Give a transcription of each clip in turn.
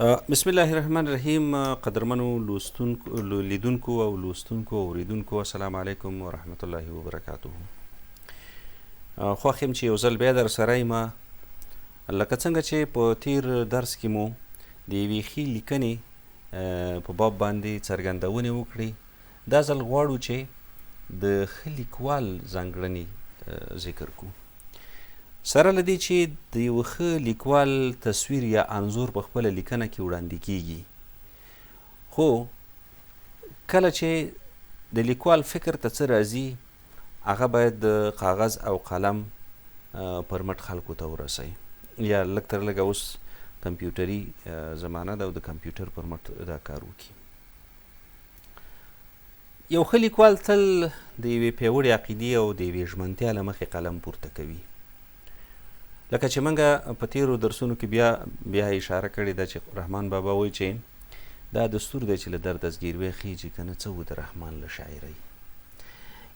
بسم الله الرحمن الرحیم. قدرمنو لیدونکو او لوستونکو او اوریدونکو، السلام علیکم ورحمت الله وبرکاته. خوښ یم چې یو ځل بیا در سره یم، لکه څنګه چې په تیر درس کې مو د یوې ښې لیکنې په باب باندې څرګندونې وکړې. دا ځل غواړو چې د ښه لیکوال ځانګړنې ذکر کړو، سره له دې چې د یو ښه لیکوال تصویر یا انځور په خپله لیکنه کې وړاندې کیږي، خو کله چې د لیکوال فکر ته څه راځي هغه باید د کاغذ او قلم پر مټ خلکو ته ورسوي، یا لږ تر لږه اوس کمپیوټري زمانه ده او د کمپیوټر پر مټ دا کار وکړي. یو ښه لیکوال تل د یوې پیاوړې عقیدې او د یوې ژمنتیا له مخې قلم پورته کوي. لکه چې موږ په تیرو درسونو کې بیا اشاره کړې ده چې رحمان بابا وایي چې دا دستور دی چې له درده زګیروی خیجي که نه څه و د رحمان له شاعرۍ.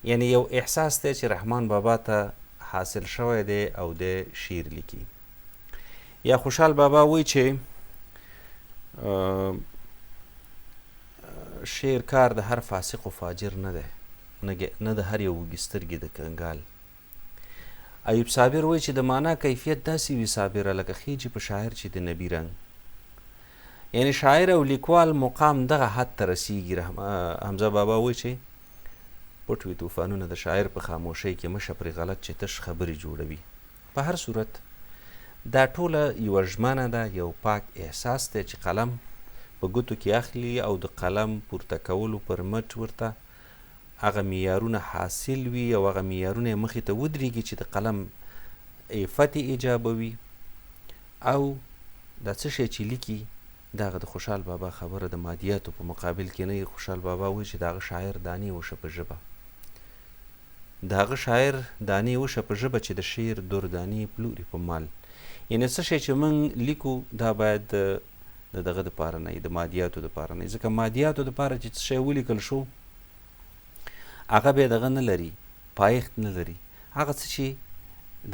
یعنی یو احساس دی چې رحمان بابا ته حاصل شوی دی او د شعر لیکي. یا خوشحال بابا وایي چې شعر کار د هر فاسق و فاجر نه دی، نه د هر یو وږي سترګې د کنګال. ایوب صابر وایي چې د معنا کیفیت داسې وي صابره لکه خیجي په شاعر چې د نبي رنګ. یعنی شاعر او لیکوال مقام دغه حد ته رسیږي. حمزه بابا وایي چې پټ وي طوفانونه د شاعر په خاموشۍ کې مشه پرې غلط چې تش خبرې جوړوي. په هر صورت دا ټوله یوه ژمنه ده، یو پاک احساس دی چې قلم په ګوتو کې اخلي او د قلم پورته کولو پر مټ ورته هغه معیارونه حاصل وي او هغه معیارونه یې مخې ته ودرېږي چې د قلم عفت یې ایجابوي. او دا څه شی چې لیکي د هغه د خوشحال بابا خبره د مادیاتو په مقابل کې نه. خوشحال بابا وایي چې د هغه شاعر دانې وشه په ژبه، د هغه شاعر دانې وشه په ژبه چې د شعر دردانې پلوري په مال. یعنی څه شی چې موږ لیکو دا باید د دغه دپاره نه وي، د مادیاتو دپاره نه وي، ځکه مادیاتو دپاره چې څه شی ولیکل شو هغه بیا دغه نه لري، پایښت نه لري. هغه څه چې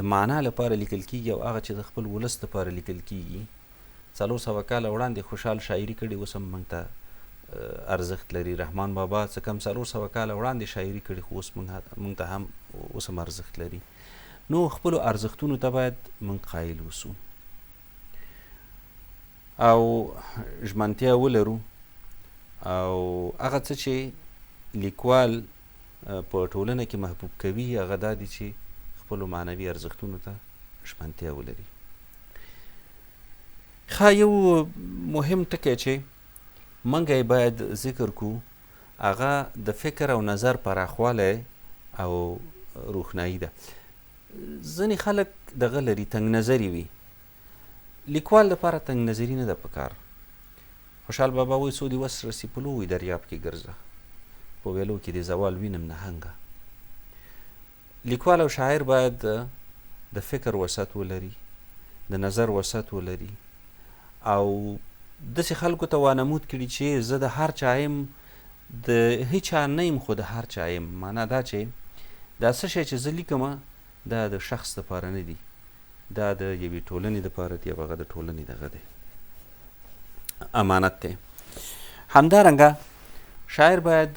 د معنا لپاره لیکل کیږي او هغه چې د خپل ولس لپاره لیکل کیږي. 400 کاله وړاندې خوشحال شاعري کړې، اوس هم موږ ته ارزښت لري. رحمان بابا څه کم 400 کاله وړاندې شاعري کړې، خو اوس موږ ته هم اوس هم ارزښت لري. نو خپلو ارزښتونو ته باید موږ قایل اوسو او ژمنتیا ولرو. او هغه څه چې لیکوال په ټولنه کې محبوب کوي هغه دا دي چې خپلو معنوي ارزښتونو ته ژمنتیا ولري. یو مهم ټکی چې موږ یې باید ذکر کړو هغه د فکر او نظر پراخوالی او روښنایي ده. ځینې خلک دغه لري، تنګ نظري وي. لیکوال لپاره تنګ نظري نه ده پکار. خوشحال بابا وایي څو دې وس رسي په لوی دریاب کې ګرځه، په ویلو کې د زوال وینم نهنګه. لیکوال او شاعر باید د فکر وسعت ولري، د نظر وسعت ولري، او داسې خلکو ته وانمود کړي چې زه د هر چا یم، د هیچا نه یم خو د هر چا یم. معنا دا چې دا څه شی چې زه لیکمه دا د شخص دپاره نه دي، دا د یوې ټولنې دپاره دي او هغه د ټولنې دغه دی، امانت دی. همدارنګه شاعر باید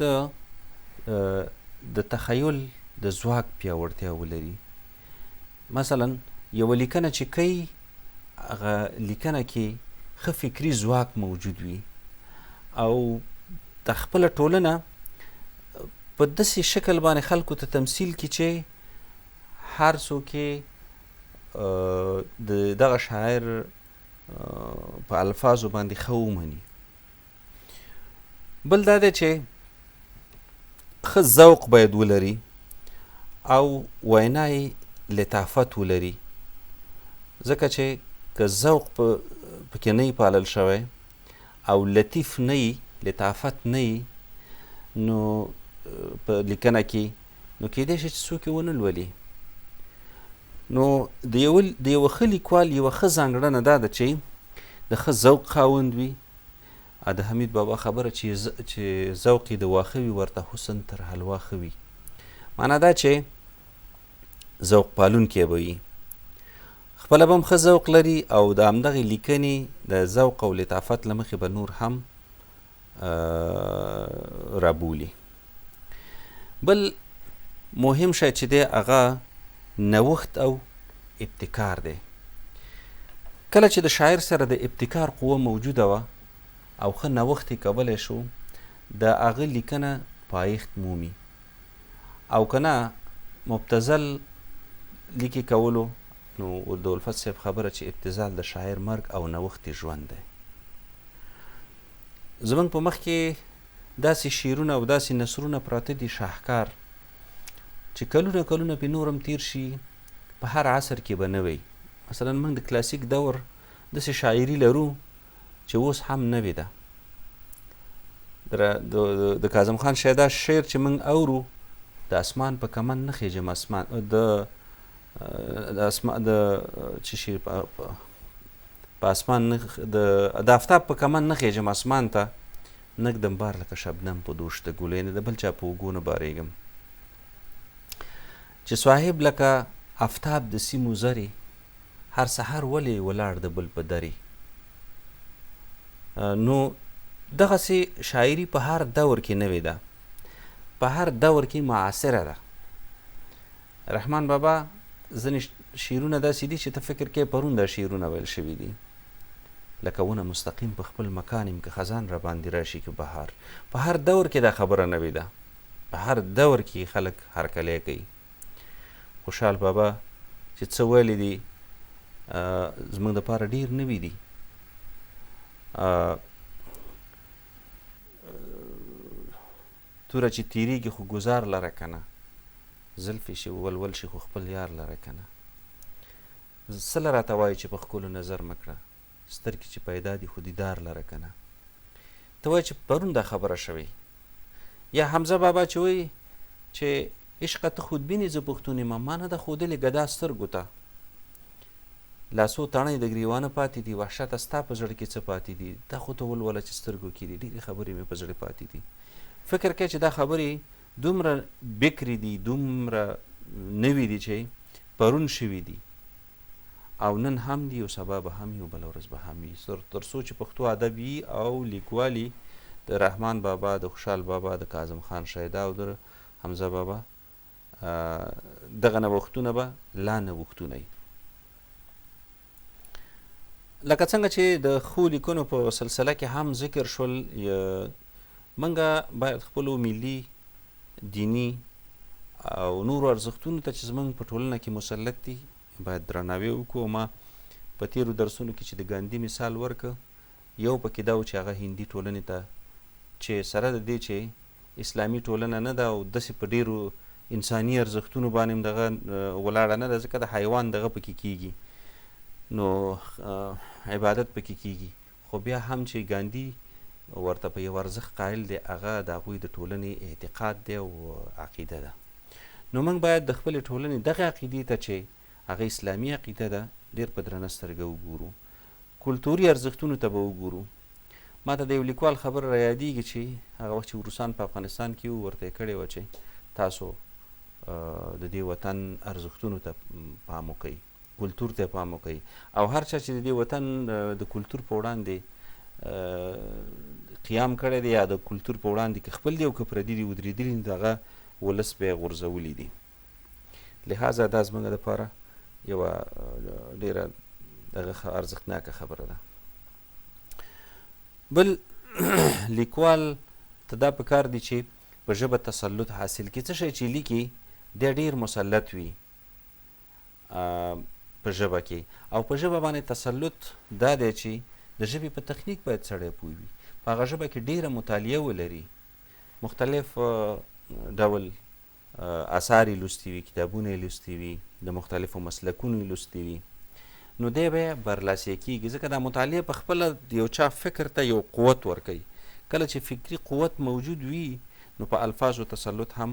د تخیل د ځواک پیاوړتیا ولري. مثلا یوه لیکنه چې کوي هغه لیکنه کې ښه فکري ځواک موجود وي او د خپله ټولنه په داسې شکل باندې خلکو ته تمثیل کړي چې هر څوک د دغه شاعر په الفاظو باندې ښه ومني. بل دا دی چې ښه ذوق باید ولري او وینا یې لطافت ولري، ځکه چې که ذوق پکې نه وي پالل شوی او لطیف نه وي، لطافت نه وي، نو په لیکنه کې نو کیدای شي چې څوک یې ونه لولي. نو د یوه ښه لیکوال یوه ښه ځانګړنه دا ده چې د ښه ذوق خاوند وي. د حمید بابا خبره چې ذوق یې د واښه وي ورته حسن تر حلوا ښه وي. معنا دا چې ذوق پالونکی به وي، خپله به هم ښه ذوق لري او د همدغې لیکنې د ذوق او لطافت له مخې به نور هم رابولي. بل مهم شی چې دی هغه نوښت او ابتکار دی. کله چې د شاعر سره د ابتکار قوه موجوده وه او ښه نوښت یې کولی شو، د هغه لیکنه پایښت مومي، او که نه مبتذل لیکې کولو، نو د الفت صاحب خبره چې ابتذال د شاعر مرګ او نوښت ژوند دی. زموږ په مخ کې داسې شعرونه او داسې نثرونه پراته دي شاهکار چې کلونه کلونه پې نور هم تیر شي، په هر عصر کې به نه وی. مثلا موږ د کلاسیک دور داسې شاعري لرو چې اوس هم نوې ده. د کاظم خان شیدا شعر چې موږ اورو، د اسمان په کمن نه خیژم اسمان، د چې شي په اسمان د آفتاب په کمن نه خیژم اسمان ته، نږدم بار لکه شبنم په دوش د ګلو، یعنې د بل چا په اوږو نه بارېږم. چې صاحب لکه آفتاب د سیمو زرې، هر سحر ولې ولاړ د بل په درې. نو دغسې شاعري په هر دور کې نوې ده، په هر دور کې معاصره ده. رحمان بابا ځینې شعرونه داسې دي چې ته فکر کې پرون دا شعرونه ویل شوي دي، لکه ونه مستقیم په خپل مکان یم که خزان را باندې راشي که بهار. په هر دور کې دا خبره نوې ده، په هر دور کې خلک هرکلی کوي. خوشحال بابا چې څه ویلي دي زموږ دپاره ډېر نوي دي. توره چې تیریږي خو ګزار لره که نه، زلفې چې ولول شي خو خپل یار لره که نه. څه له راته وایي چې په ښکلو نظر مه کړه، سترګې چې پیدا دي خو دیدار لره که نه. ته وایي چې پرون دا خبره شوې. یا حمزه بابا چې وایي چې عشقه ته خودبینې زه پښتون یم، ما نه ده ښودلې ګدا سترګو ته. لاسو تڼۍ د ګریوانه پاتې دي، وحشته ستا په زړه کې څه پاتې دي، دا خو ته ولوله چې سترګو کې دي، ډېرې خبرې مې په زړه پاتې دي. فکر کوي چې دا خبرې دومره بکرې دي، دومره نوي دي چې پرون شوي دي او نن هم دي او سبا به هم وي او بله ورځ به هم وي. تر څو چې پښتو ادب وي او لیکوالي د رحمان بابا، د خوشحال بابا، د کاظم خان شیدا او د حمزه بابا، دغه نوښتونه به لا نوښتونه وي. لکه څنګه چې د ښو لیکنو په سلسله کې هم ذکر شول، موږ باید خپلو ملي، دیني او نورو ارزښتونو ته چې زموږ په ټولنه کې مسلط دي باید درناوی وکړو. ما په تیرو درسونو کې چې د ګاندي مثال ورکړه، یو پکې دا و چې هغه هندي ټولنې ته، چې سره د دې چې اسلامي ټولنه نه ده او داسې په ډېرو انساني ارزښتونو باندې هم دغه ولاړه نه ده، ځکه د حیوان دغه پکې کېږي، نو عبادت پکې کېږي. خو بیا هم چې ګاندي ورته په یو ارزښت قایل دی، هغه د هغوی د ټولنې اعتقاد دی او عقیده ده. نو موږ باید د خپلې ټولنې دغه عقیدې ته چې هغه اسلامي عقیده ده ډېر په درنه سترګه وګورو، کلتوري ارزښتونو ته به وګورو. ما ته د یو لیکوال خبره را یادېږي چې هغه وخت چې روسان په افغانستان کې وو، ورته یې کړې وه چې تاسو د دې وطن ارزښتونو ته پام وکئ، کلتور ته پام وکئ، او هر چا چې د دې وطن د کلتور په وړاندې قیام کړی دی یا د کلتور په وړاندې که خپل دی او که پردي دي ودرېدلي، دغه ولس به یې غورځولي دي. لهذا دا زموږ دپاره یوه ډېره دغه ارزښتناکه خبره ده. بل لیکوال ته دا پکار دی چې په ژبه تسلط حاصل کړي. څه شی چې لیکي دی ډېر مسلط وي په ژبه کې، او په ژبه باندې تسلط دا دی چې د ژبې په تخنیک باید سړی پوه وي، په هغه ژبه کې ډېره مطالعه ولري، مختلف ډول اثار یې لوستي وي، کتابونه یې لوستي وي، د مختلفو مسلکونو یې لوستي وي، نو دی به یې برلاسي کېږي. ځکه دا مطالعه په خپله یو چا فکر ته یو قوت ورکوي. کله چې فکري قوت موجود وي نو په الفاظو تسلط هم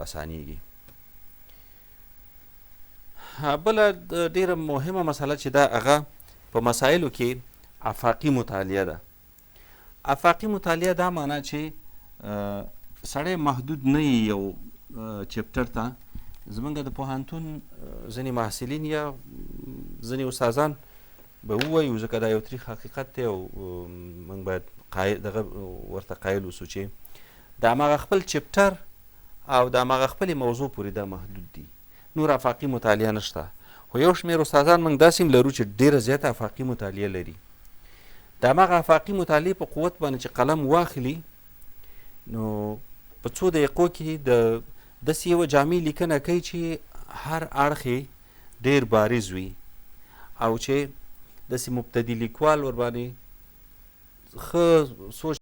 اسانیږي. بله ډېره مهمه مسله چې دا هغه په مسایلو کې افاقي مطالعه ده. افاقي مطالعه دا معنا چې سړی محدود نه یي یو چپټر ته. زمونږ د پوهنتون ځینې محصلین یا ځینې استادان به ووایو ځکه دا یو تریخ حقیقت دی او موږ باید دغه ورته قایل اوسو چې د هماغه خپل چپټر او د هماغه خپلې موضوع پورې دا محدود دي، نور افاقي مطالعه نشته. خو یو شمېر استادان موږ داسې هم لرو چې ډېره زیاته افاقي مطالعه لري. د هماغه افاقي مطالعې په قوت باندې چې قلم واخلي نو په څو دقیقو کې داسې یوه جامع لیکنه کوي چې هر اړخ یې ډېر بارز وي او چې داسې مبتدي لیکوال ورباندې ښه سوچ